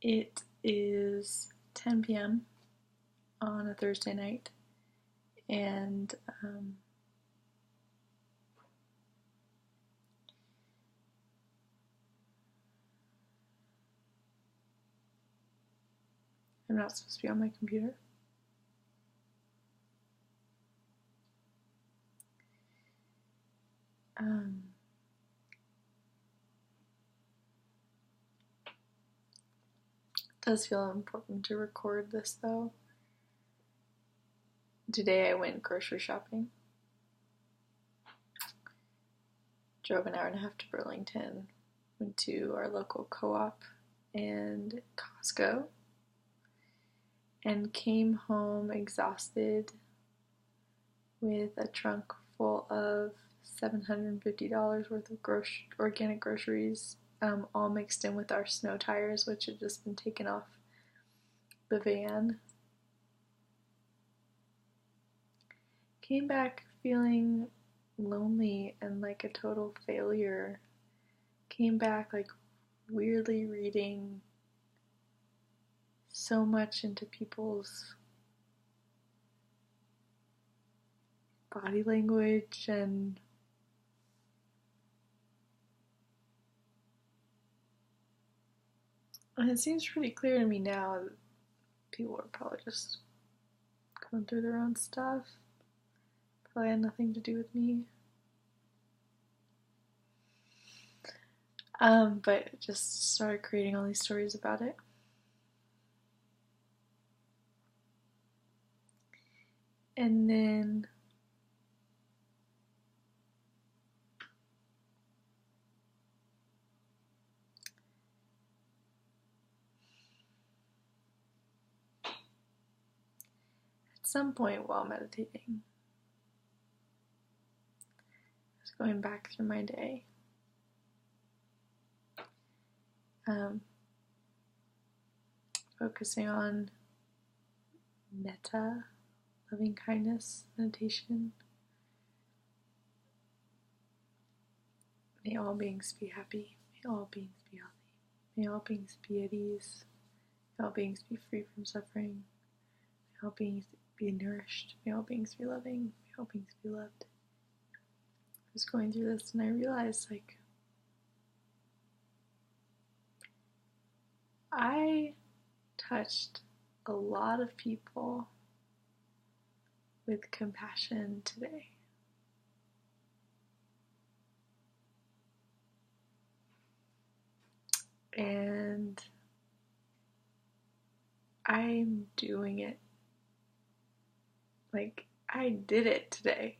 It is 10 p.m. on a Thursday night, and I'm not supposed to be on my computer. It does feel important to record this though. Today I went grocery shopping. Drove an hour and a half to Burlington, went to our local co-op and Costco, and came home exhausted with a trunk full of $750 worth of organic groceries, all mixed in with our snow tires, which had just been taken off the van. Came back feeling lonely and like a total failure. Came back like weirdly reading so much into people's body language, and it seems pretty clear to me now that people are probably just going through their own stuff. Probably had nothing to do with me. But just started creating all these stories about it. And then at some point while meditating, I was going back through my day. Focusing on metta, loving kindness meditation. May all beings be happy. May all beings be healthy. May all beings be at ease. May all beings be free from suffering. May all beings be nourished. May all beings be loving. May all beings be loved. I was going through this and I realized, like, I touched a lot of people with compassion today. And I'm doing it. Like, I did it today.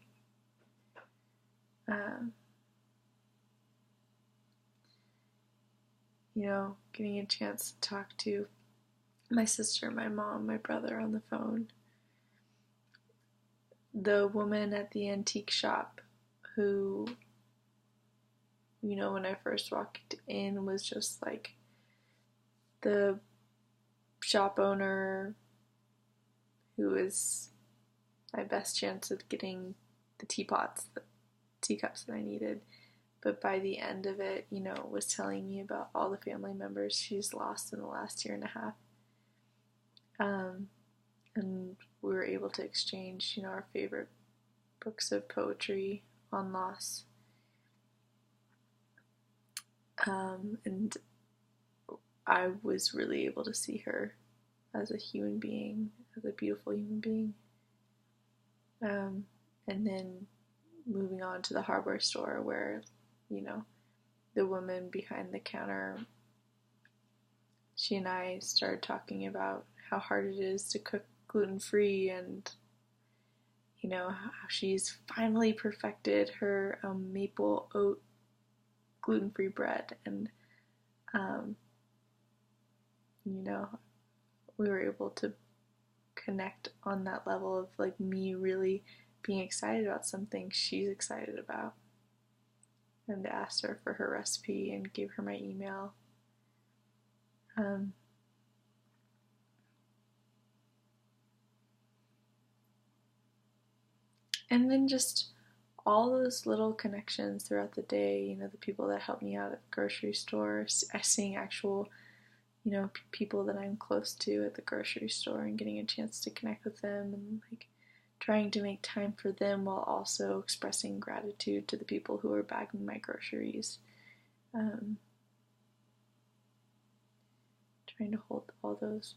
Getting a chance to talk to my sister, my mom, my brother on the phone. The woman at the antique shop who, when I first walked in, was just like the shop owner who was my best chance of getting the teacups that I needed. But by the end of it, was telling me about all the family members she's lost in the last year and a half. And we were able to exchange, our favorite books of poetry on loss. And I was really able to see her as a human being, as a beautiful human being. And then moving on to the hardware store where, the woman behind the counter, she and I started talking about how hard it is to cook gluten-free, and how she's finally perfected her maple oat gluten-free bread, and we were able to connect on that level of like me really being excited about something she's excited about, and asked her for her recipe and gave her my email. And then just all those little connections throughout the day, the people that helped me out at the grocery store, seeing actual people that I'm close to at the grocery store and getting a chance to connect with them and like trying to make time for them while also expressing gratitude to the people who are bagging my groceries. Trying to hold all those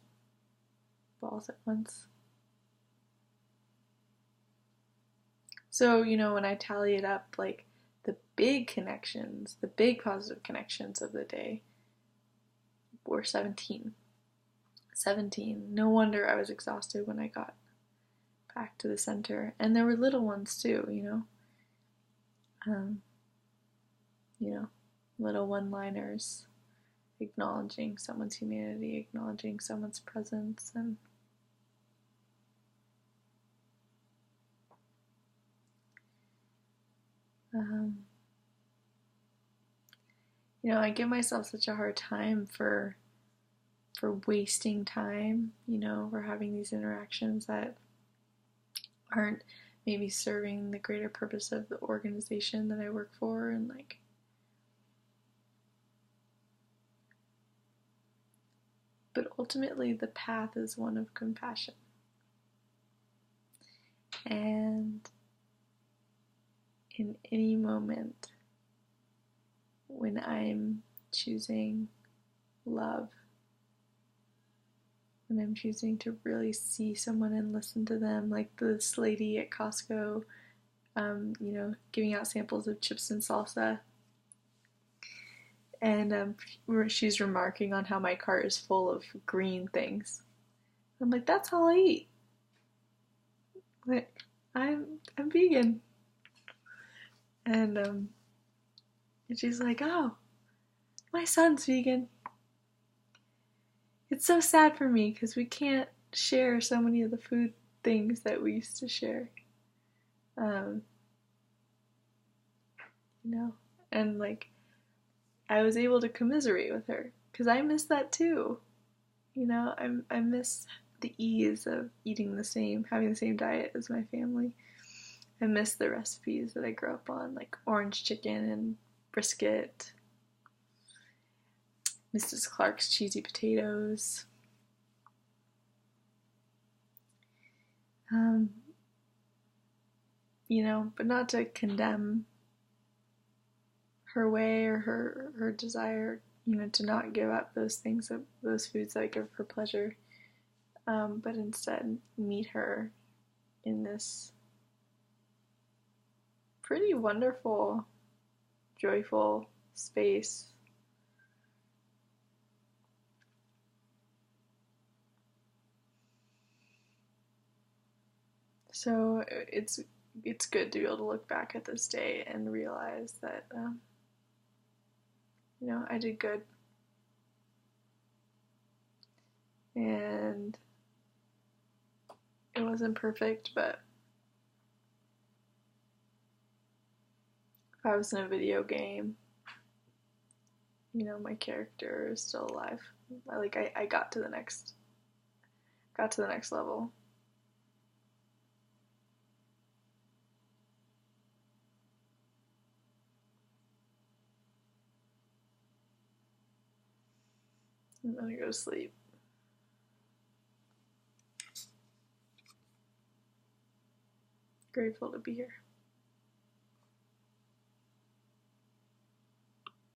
balls at once. So, when I tally it up, like the big connections, the big positive connections of the day were 17. 17. No wonder I was exhausted when I got back to the center. And there were little ones too, little one-liners, acknowledging someone's humanity, acknowledging someone's presence, and I give myself such a hard time for wasting time, for having these interactions that aren't maybe serving the greater purpose of the organization that I work for, and like but ultimately the path is one of compassion. And in any moment when I'm choosing love, when I'm choosing to really see someone and listen to them, like this lady at Costco, giving out samples of chips and salsa. And she's remarking on how my cart is full of green things. I'm like, that's all I eat. Like, I'm vegan. And she's like, oh, my son's vegan. It's so sad for me because we can't share so many of the food things that we used to share. And like, I was able to commiserate with her because I miss that too. I miss the ease of eating having the same diet as my family. I miss the recipes that I grew up on, like orange chicken and brisket, Mrs. Clark's cheesy potatoes. But not to condemn her way or her desire, to not give up those things, those foods that give her pleasure, but instead meet her in this pretty wonderful, joyful space. So it's good to be able to look back at this day and realize that I did good. And it wasn't perfect, but if I was in a video game, my character is still alive. I got to the next level. I'm gonna go to sleep. Grateful to be here.